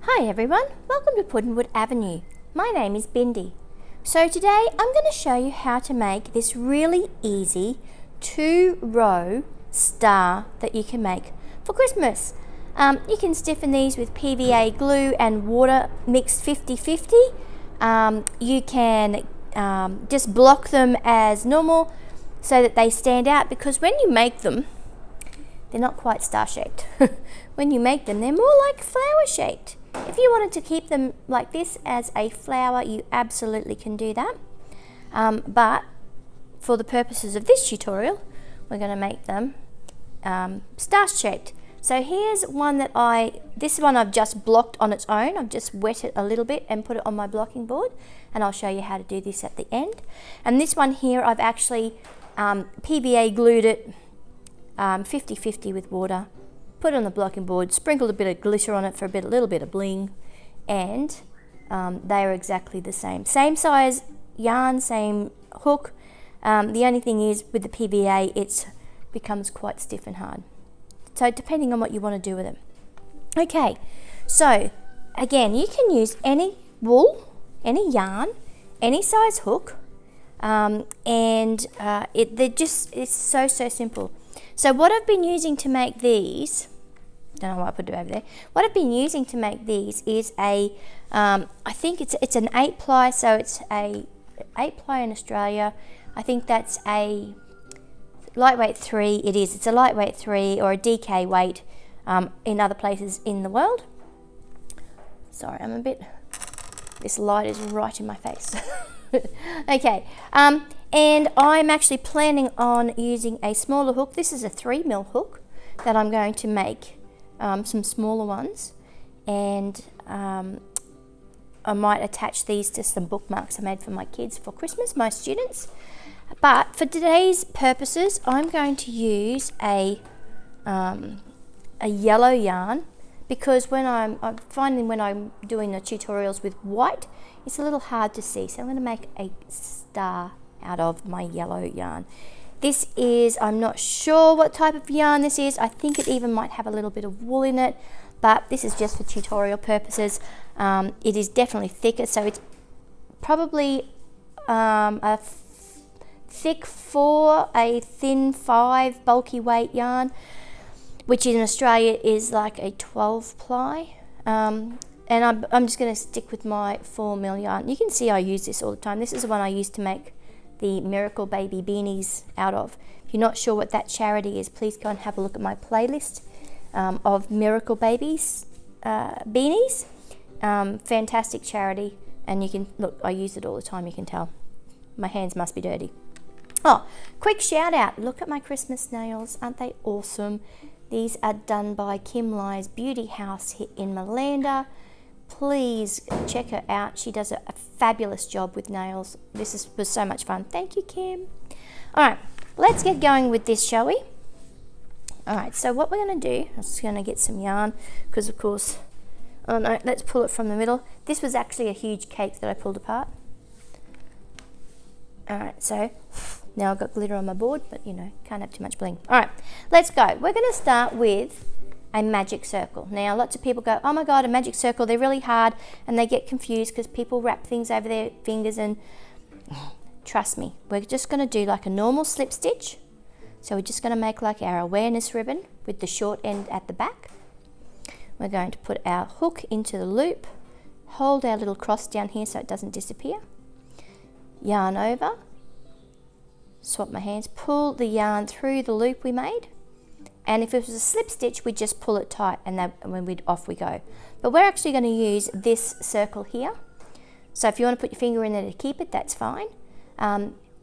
Hi everyone, welcome to Puddinwood Avenue. My name is Bindi. So today I'm going to show you how to make this really easy 2-row star that you can make for Christmas. You can stiffen these with PVA glue and water mixed 50-50. You can just block them as normal so that they stand out, because when you make them, they're not quite star-shaped. When you make them, they're more like flower-shaped. If you wanted to keep them like this as a flower, you absolutely can do that. But for the purposes of this tutorial, we're going to make them star-shaped. So here's one that this one I've just blocked on its own. I've just wet it a little bit and put it on my blocking board, and I'll show you how to do this at the end. And this one here, I've actually PVA glued it 50-50 with water, put it on the blocking board, sprinkled a bit of glitter on it for a little bit of bling, and they are exactly the same. Same size yarn, same hook. The only thing is with the PVA, it becomes quite stiff and hard. So depending on what you want to do with it. Okay, so again, you can use any wool, any yarn, any size hook, it's so simple. So what I've been using to make these, don't know why I put it over there. What I've been using to make these is I think it's an 8-ply, so it's a 8-ply in Australia. I think that's a lightweight 3. It is. It's a lightweight 3 or a DK weight in other places in the world. Sorry, this light is right in my face. Okay, and I'm actually planning on using a smaller hook. This is a 3mm hook that I'm going to make some smaller ones, and I might attach these to some bookmarks I made for my kids for Christmas, my students. But for today's purposes, I'm going to use a yellow yarn, because I'm finding when I'm doing the tutorials with white, it's a little hard to see. So I'm going to make a star out of my yellow yarn. This is, I'm not sure what type of yarn this is. I think it even might have a little bit of wool in it, but this is just for tutorial purposes. It is definitely thicker, so it's probably a thick 4, a thin 5 bulky weight yarn, which in Australia is like a 12-ply. And I'm just going to stick with my 4mm yarn. You can see I use this all the time. This is the one I used to make the Miracle Baby beanies out of. If you're not sure what that charity is, please go and have a look at my playlist of Miracle Babies beanies. Fantastic charity, and you can look, I use it all the time. You can tell my hands must be dirty. Oh, quick shout out, look at my Christmas nails, aren't they awesome? These are done by Kim Lai's Beauty House here in Malanda. Please check her out. She does a fabulous job with nails. This was so much fun. Thank you, Kim. All right, let's get going with this, shall we? All right, so what we're going to do, I'm just going to get some yarn, because of course, oh no, let's pull it from the middle. This was actually a huge cake that I pulled apart. All right, so now I've got glitter on my board, but you know, can't have too much bling. All right, let's go. We're going to start with a magic circle. Now, lots of people go, oh my God, a magic circle, they're really hard, and they get confused because people wrap things over their fingers, and trust me, we're just going to do like a normal slip stitch. So we're just going to make like our awareness ribbon with the short end at the back. We're going to put our hook into the loop, hold our little cross down here so it doesn't disappear, yarn over, swap my hands, pull the yarn through the loop we made, and if it was a slip stitch, we just pull it tight, and then off we go. But we're actually going to use this circle here. So if you want to put your finger in there to keep it, that's fine.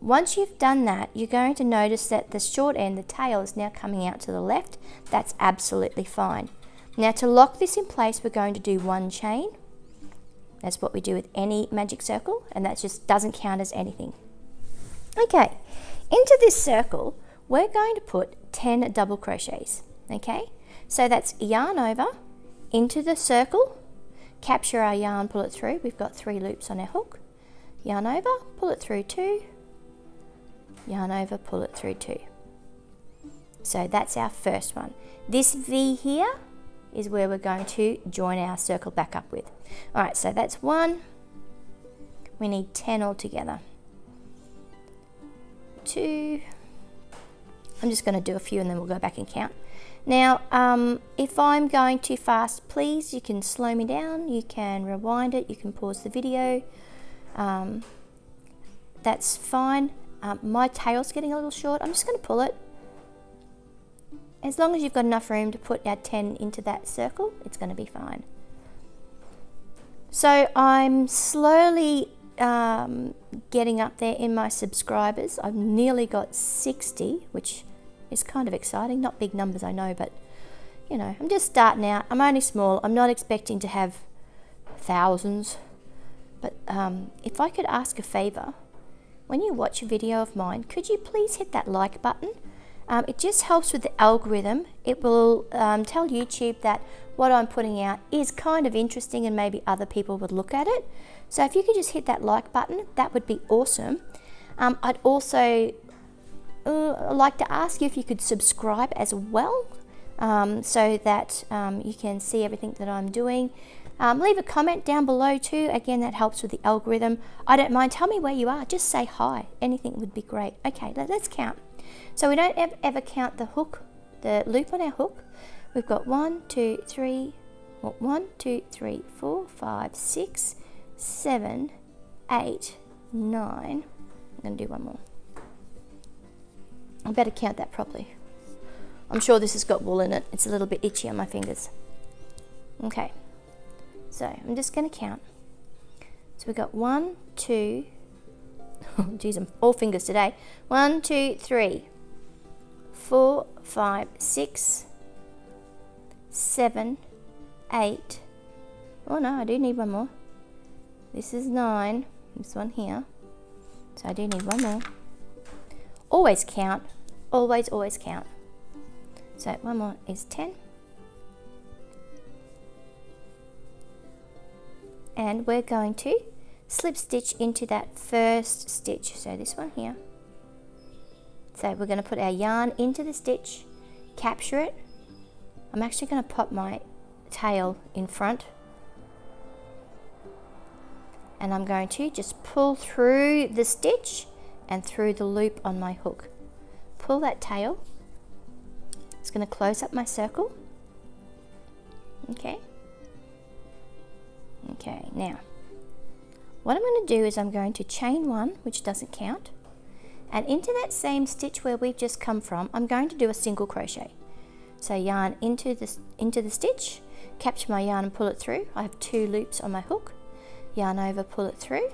Once you've done that, you're going to notice that the short end, the tail, is now coming out to the left. That's absolutely fine. Now to lock this in place, we're going to do 1 chain. That's what we do with any magic circle, and that just doesn't count as anything. Okay, into this circle, we're going to put 10 double crochets, okay? So that's yarn over, into the circle, capture our yarn, pull it through. We've got 3 loops on our hook. Yarn over, pull it through 2, yarn over, pull it through 2. So that's our first one. This V here is where we're going to join our circle back up with. All right, so that's 1. We need 10 altogether. 2. I'm just going to do a few and then we'll go back and count. Now, if I'm going too fast, please, you can slow me down, you can rewind it, you can pause the video. That's fine. My tail's getting a little short. I'm just going to pull it. As long as you've got enough room to put our 10 into that circle, it's going to be fine. So I'm slowly getting up there in my subscribers. I've nearly got 60, which is kind of exciting. Not big numbers, I know, but you know, I'm just starting out. I'm only small. I'm not expecting to have thousands. But if I could ask a favor, when you watch a video of mine, could you please hit that like button? It just helps with the algorithm. It will tell YouTube that what I'm putting out is kind of interesting and maybe other people would look at it. So if you could just hit that like button, that would be awesome. I'd also like to ask you if you could subscribe as well, so that you can see everything that I'm doing. Leave a comment down below too. Again, that helps with the algorithm. I don't mind. Tell me where you are. Just say hi. Anything would be great. Okay, let's count. So we don't ever count the hook, the loop on our hook. We've got 1, 2, 3, 4, 5, 6, 7, 8, 9. I'm going to do one more. I better count that properly. I'm sure this has got wool in it. It's a little bit itchy on my fingers. Okay. So I'm just going to count. So we've got 1, 2, oh geez, I'm all fingers today. 1, 2, 3, 4, 5, 6, 7, 8. Oh no, I do need one more. This is 9. This one here. So I do need one more. Always count. Always count. So one more is 10. And we're going to slip stitch into that first stitch, so this one here. So we're going to put our yarn into the stitch, capture it. I'm actually going to pop my tail in front, and I'm going to just pull through the stitch and through the loop on my hook. Pull that tail. It's going to close up my circle. Okay. Okay, now what I'm going to do is I'm going to chain 1, which doesn't count, and into that same stitch where we've just come from, I'm going to do a single crochet. So yarn into the stitch, capture my yarn and pull it through. I have 2 loops on my hook. Yarn over, pull it through,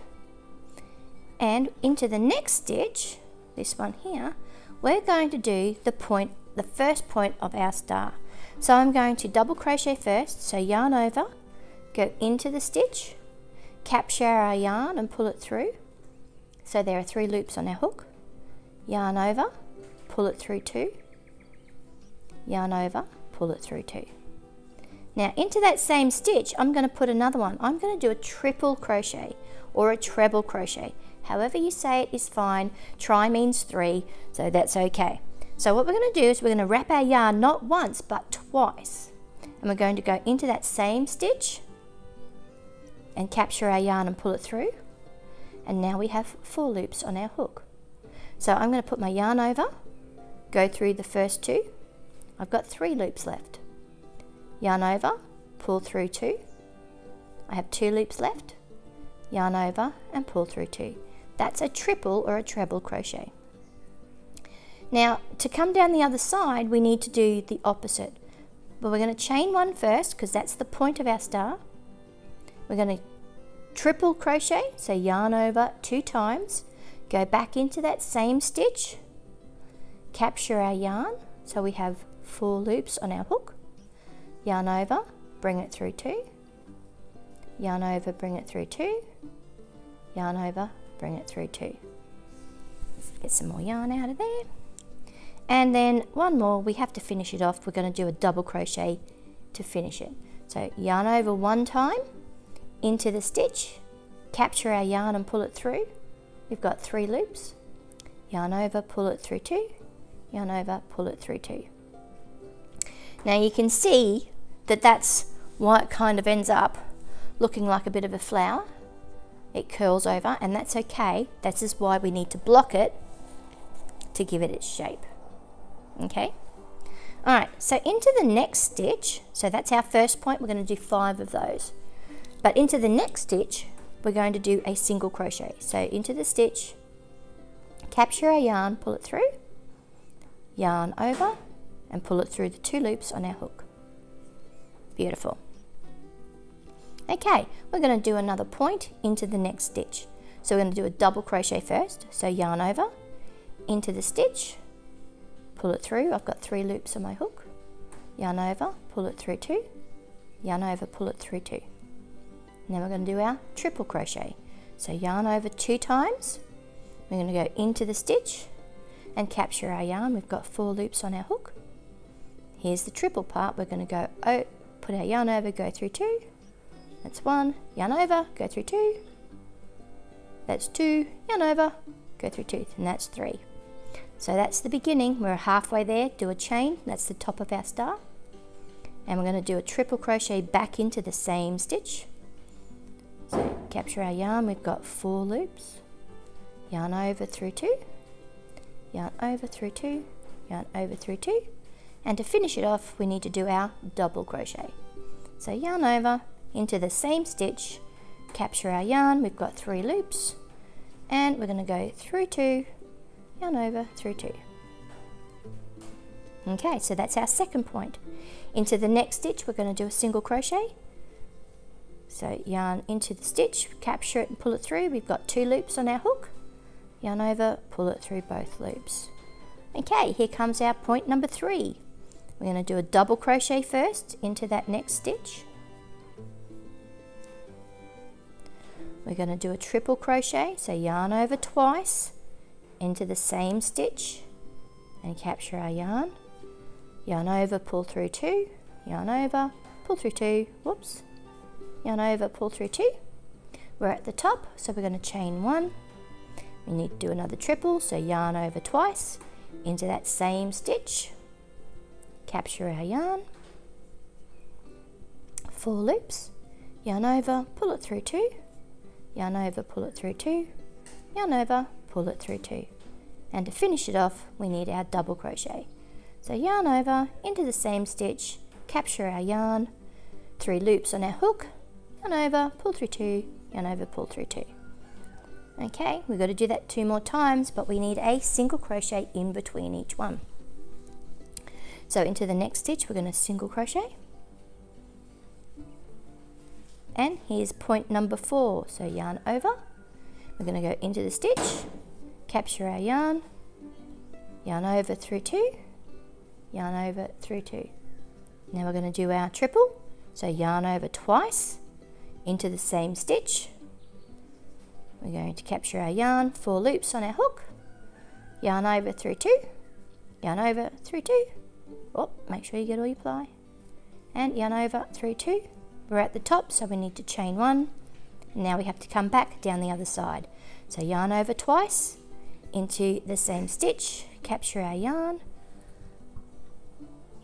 and into the next stitch, this one here, we're going to do the first point of our star. So I'm going to double crochet first, so yarn over, go into the stitch, capture our yarn and pull it through. So there are 3 loops on our hook. Yarn over, pull it through 2. Yarn over, pull it through 2. Now into that same stitch, I'm going to put another one. I'm going to do a triple crochet or a treble crochet. However you say it is fine. Try means 3, so that's okay. So what we're going to do is we're going to wrap our yarn not once but twice. And we're going to go into that same stitch and capture our yarn and pull it through, and now we have 4 loops on our hook. So I'm going to put my yarn over, go through the first 2. I've got 3 loops left. Yarn over, pull through 2. I have 2 loops left. Yarn over and pull through 2. That's a triple or a treble crochet. Now to come down the other side, we need to do the opposite, but we're going to chain 1 first because that's the point of our star. We're going to triple crochet, so yarn over 2 times, go back into that same stitch, capture our yarn, so we have 4 loops on our hook, yarn over, bring it through 2, yarn over, bring it through 2, yarn over, bring it through 2. Let's get some more yarn out of there. And then one more, we have to finish it off. We're going to do a double crochet to finish it. So yarn over 1 time, into the stitch, capture our yarn and pull it through. We've got 3 loops. Yarn over, pull it through 2. Yarn over, pull it through 2. Now you can see that's why it kind of ends up looking like a bit of a flower. It curls over, and that's okay. That is why we need to block it to give it its shape. Okay? All right, so into the next stitch, so that's our first point. We're going to do 5 of those. But into the next stitch, we're going to do a single crochet. So into the stitch, capture our yarn, pull it through, yarn over, and pull it through the 2 loops on our hook. Beautiful. Okay, we're going to do another point into the next stitch. So we're going to do a double crochet first. So yarn over, into the stitch, pull it through. I've got 3 loops on my hook. Yarn over, pull it through 2, yarn over, pull it through 2. Now we're going to do our triple crochet. So yarn over 2 times. We're going to go into the stitch and capture our yarn. We've got 4 loops on our hook. Here's the triple part. We're going to go, put our yarn over, go through 2. That's 1, yarn over, go through 2. That's 2, yarn over, go through 2, and that's 3. So that's the beginning. We're halfway there. Do a chain. That's the top of our star. And we're going to do a triple crochet back into the same stitch. So capture our yarn. We've got 4 loops. Yarn over through 2. Yarn over through 2. Yarn over through 2. And to finish it off, we need to do our double crochet. So yarn over into the same stitch. Capture our yarn. We've got 3 loops. And we're going to go through 2. Yarn over through 2. Okay, so that's our second point. Into the next stitch, we're going to do a single crochet. So yarn into the stitch, capture it and pull it through. We've got 2 loops on our hook. Yarn over, pull it through both loops. Okay, here comes our point number 3. We're going to do a double crochet first into that next stitch. We're going to do a triple crochet, so yarn over twice into the same stitch and capture our yarn. Yarn over, pull through 2, yarn over, pull through 2, whoops, yarn over, pull through 2. We're at the top, so we're going to chain 1. We need to do another triple, so yarn over twice into that same stitch, capture our yarn, 4 loops, yarn over, pull it through 2, yarn over, pull it through 2, yarn over, pull it through 2. And to finish it off, we need our double crochet. So yarn over into the same stitch, capture our yarn, 3 loops on our hook, yarn over, pull through 2, yarn over, pull through 2. Okay, we've got to do that 2 more times, but we need a single crochet in between each one. So into the next stitch, we're going to single crochet. And here's point number 4. So yarn over, we're going to go into the stitch, capture our yarn, yarn over through 2, yarn over through 2. Now we're going to do our triple, so yarn over twice into the same stitch. We're going to capture our yarn, 4 loops on our hook, yarn over through 2, yarn over through 2. Oh, make sure you get all your ply. And yarn over through 2. We're at the top, so we need to chain 1. And now we have to come back down the other side. So yarn over twice into the same stitch, capture our yarn,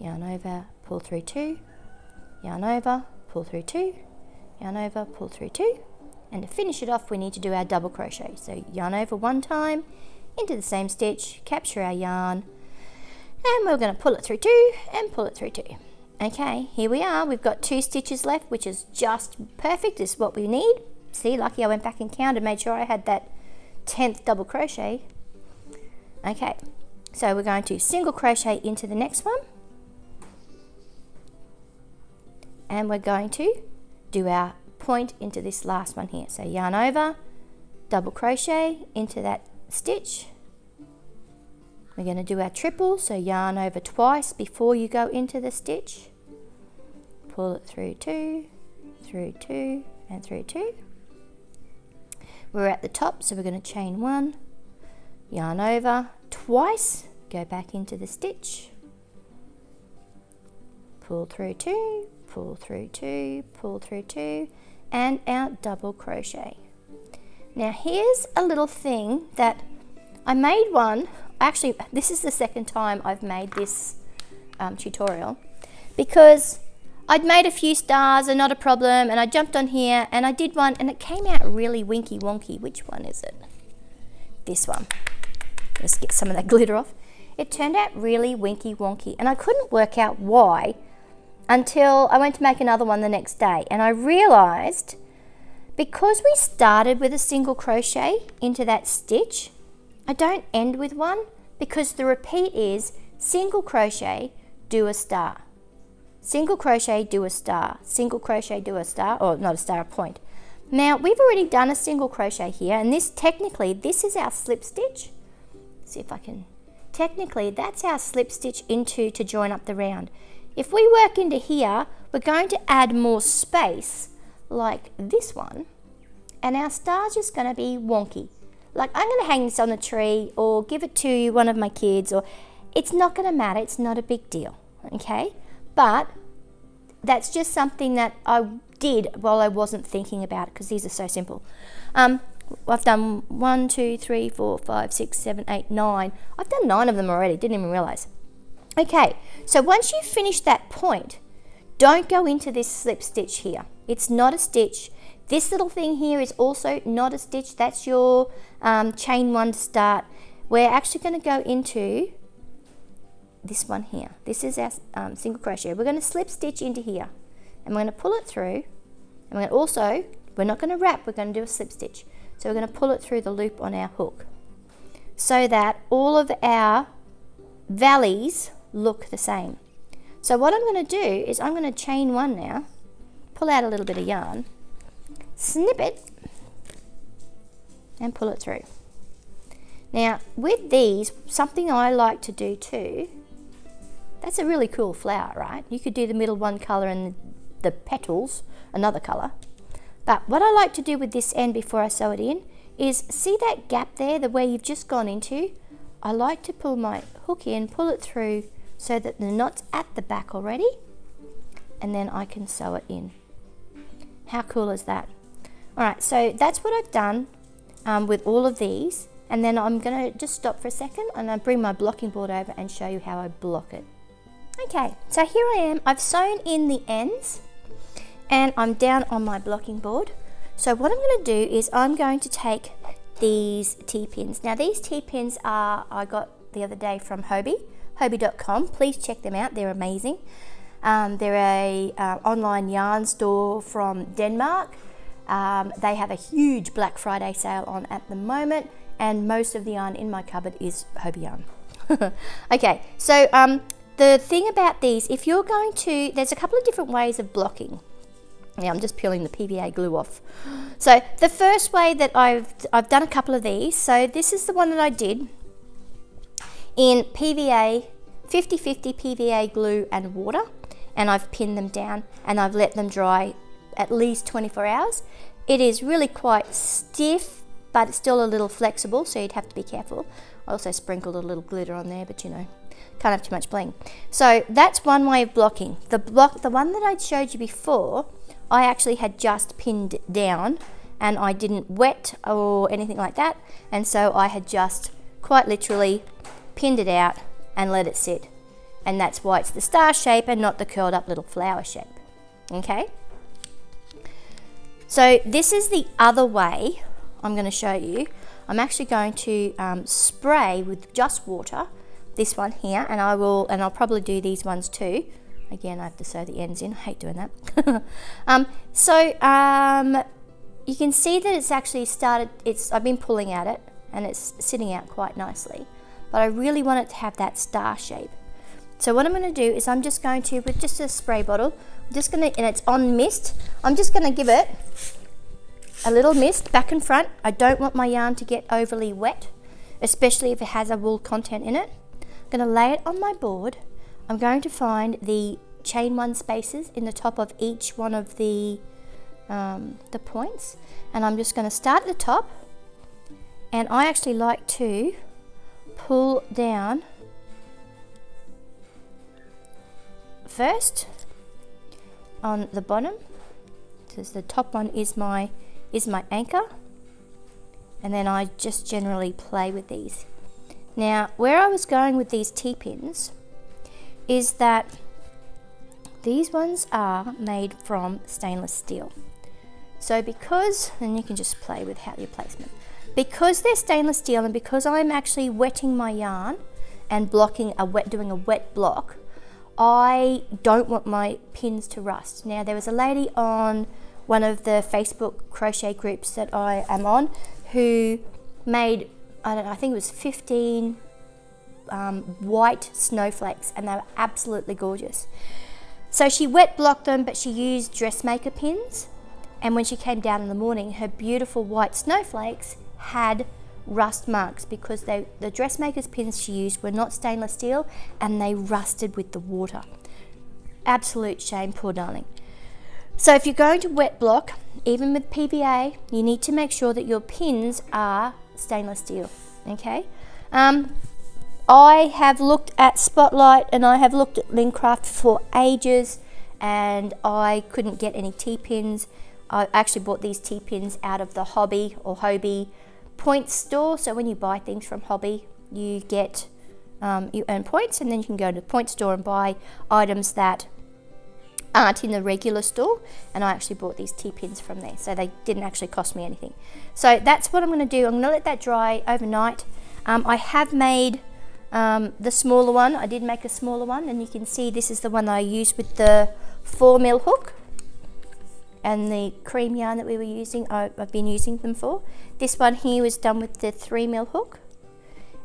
yarn over, pull through 2, yarn over, pull through 2, yarn over, pull through 2. And to finish it off, we need to do our double crochet. So yarn over 1 time into the same stitch, capture our yarn, and we're going to pull it through 2 and pull it through 2. Okay, here we are. We've got 2 stitches left, which is just perfect. This is what we need. See, lucky I went back and counted, made sure I had that 10th double crochet. Okay, so we're going to single crochet into the next one. And we're going to do our point into this last one here. So yarn over, double crochet into that stitch. We're going to do our triple, so yarn over twice before you go into the stitch. Pull it through 2, and through 2. We're at the top, so we're going to chain 1, yarn over twice, go back into the stitch, pull through 2, pull through 2, pull through 2, and our double crochet. Now here's a little thing that I made one. Actually, this is the second time I've made this tutorial, because I'd made a few stars and not a problem, and I jumped on here and I did one and it came out really winky wonky. Which one is it? This one. Let's get some of that glitter off. It turned out really winky wonky and I couldn't work out why until I went to make another one the next day, and I realized because we started with a single crochet into that stitch, I don't end with one because the repeat is single crochet, do a star. Single crochet, do a star, single crochet, do a star, or not a star, a point. Now we've already done a single crochet here, and this technically, this is our slip stitch. Let's see if I can, technically that's our slip stitch into to join up the round. If we work into here, we're going to add more space like this one, and our star's just going to be wonky. Like I'm going to hang this on the tree or give it to one of my kids, or it's not going to matter, it's not a big deal, okay? But that's just something that I did while I wasn't thinking about it, because these are so simple. I've done 1, 2, 3, 4, 5, 6, 7, 8, 9. I've done 9 of them already, didn't even realize. Okay, so once you finish that point, don't go into this slip stitch here. It's not a stitch. This little thing here is also not a stitch. That's your chain 1 to start. We're actually going to go into this one here. This is our single crochet. We're going to slip stitch into here and we're going to pull it through, and we're going to also, we're not going to wrap, we're going to do a slip stitch. So we're going to pull it through the loop on our hook so that all of our valleys look the same. So what I'm going to do is I'm going to chain 1 now, pull out a little bit of yarn, snip it and pull it through. Now with these, something I like to do too, that's a really cool flower, right? You could do the middle one colour and the petals another colour. But what I like to do with this end before I sew it in is, see that gap there, the way you've just gone into? I like to pull my hook in, pull it through so that the knot's at the back already, and then I can sew it in. How cool is that? Alright, so that's what I've done with all of these, and then I'm going to just stop for a second and I bring my blocking board over and show you how I block it. Okay, so here I am. I've sewn in the ends and I'm down on my blocking board. So what I'm going to do is I'm going to take these T-pins. Now these T-pins I got the other day from Hobbii, Hobbii.com. Please check them out, they're amazing. They're a online yarn store from Denmark. They have a huge Black Friday sale on at the moment, and most of the yarn in my cupboard is Hobbii yarn. Okay, so the thing about these, if you're going to, there's a couple of different ways of blocking. Now I'm just peeling the PVA glue off. So the first way that I've done a couple of these. So this is the one that I did in PVA, 50-50 PVA glue and water, and I've pinned them down and I've let them dry at least 24 hours. It is really quite stiff, but it's still a little flexible, so you'd have to be careful. I also sprinkled a little glitter on there, but you know, can't have too much bling. So that's one way of blocking. The one that I showed you before, I actually had just pinned down and I didn't wet or anything like that, and so I had just quite literally pinned it out and let it sit, and that's why it's the star shape and not the curled up little flower shape. Okay, so this is the other way I'm going to show you. I'm actually going to spray with just water this one here, and I'll probably do these ones too. Again, I have to sew the ends in. I hate doing that. You can see that it's actually started, I've been pulling at it and it's sitting out quite nicely, but I really want it to have that star shape. So what I'm going to do is I'm just going to, with just a spray bottle, and it's on mist, I'm just going to give it a little mist back and front. I don't want my yarn to get overly wet, especially if it has a wool content in it. I'm going to lay it on my board. I'm going to find the chain 1 spaces in the top of each one of the points, and I'm just going to start at the top, and I actually like to pull down first on the bottom, because the top one is my anchor, and then I just generally play with these. Now where I was going with these T-pins is that these ones are made from stainless steel. So because, and you can just play with how your placement, because they're stainless steel and because I'm actually wetting my yarn and doing a wet block, I don't want my pins to rust. Now there was a lady on one of the Facebook crochet groups that I am on who made, I think it was 15 white snowflakes, and they were absolutely gorgeous. So she wet blocked them, but she used dressmaker pins, and when she came down in the morning, her beautiful white snowflakes had rust marks because the dressmaker's pins she used were not stainless steel and they rusted with the water. Absolute shame, poor darling. So if you're going to wet block, even with PVA, you need to make sure that your pins are stainless steel, okay? I have looked at Spotlight and I have looked at Lincraft for ages and I couldn't get any T-pins. I actually bought these T-pins out of the Hobby points store. So when you buy things from Hobby, you get you earn points, and then you can go to the point store and buy items that aren't in the regular store. And I actually bought these T-pins from there, so they didn't actually cost me anything. So that's what I'm going to do. I'm going to let that dry overnight. I have made the smaller one. I did make a smaller one, and you can see this is the one that I used with the 4mm hook and the cream yarn that we were using. I've been using them for. This one here was done with the 3mm hook,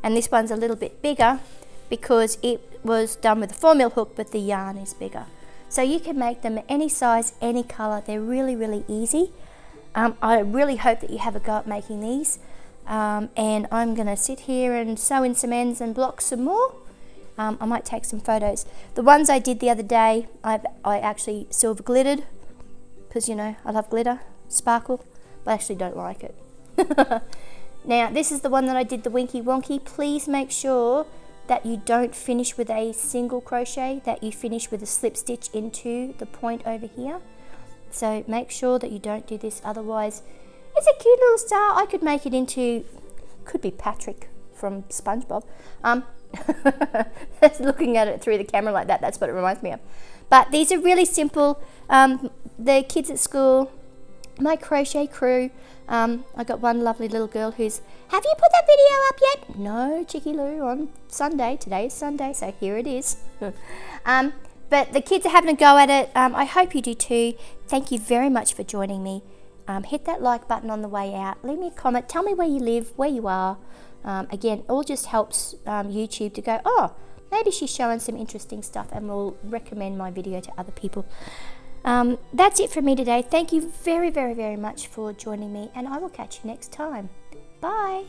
and this one's a little bit bigger because it was done with the 4mm hook, but the yarn is bigger. So you can make them any size, any color. They're really, really easy. I really hope that you have a go at making these. And I'm going to sit here and sew in some ends and block some more. I might take some photos. The ones I did the other day, I actually silver glittered because, you know, I love glitter, sparkle, but I actually don't like it. Now, this is the one that I did the Winky Wonky. Please make sure that you don't finish with a single crochet, that you finish with a slip stitch into the point over here. So make sure that you don't do this, otherwise it's a cute little star. I could make it into, could be Patrick from SpongeBob. Looking at it through the camera like that, that's what it reminds me of. But these are really simple. The kids at school, my crochet crew, I got one lovely little girl who's, have you put that video up yet? No, Chicky Lou, on Sunday. Today is Sunday, so here it is. But the kids are having a go at it. I hope you do too. Thank you very much for joining me. Hit that like button on the way out. Leave me a comment. Tell me where you live, where you are. Again, all just helps YouTube to go, oh, maybe she's showing some interesting stuff, and will recommend my video to other people. That's it from me today. Thank you very, very, very much for joining me, and I will catch you next time. Bye.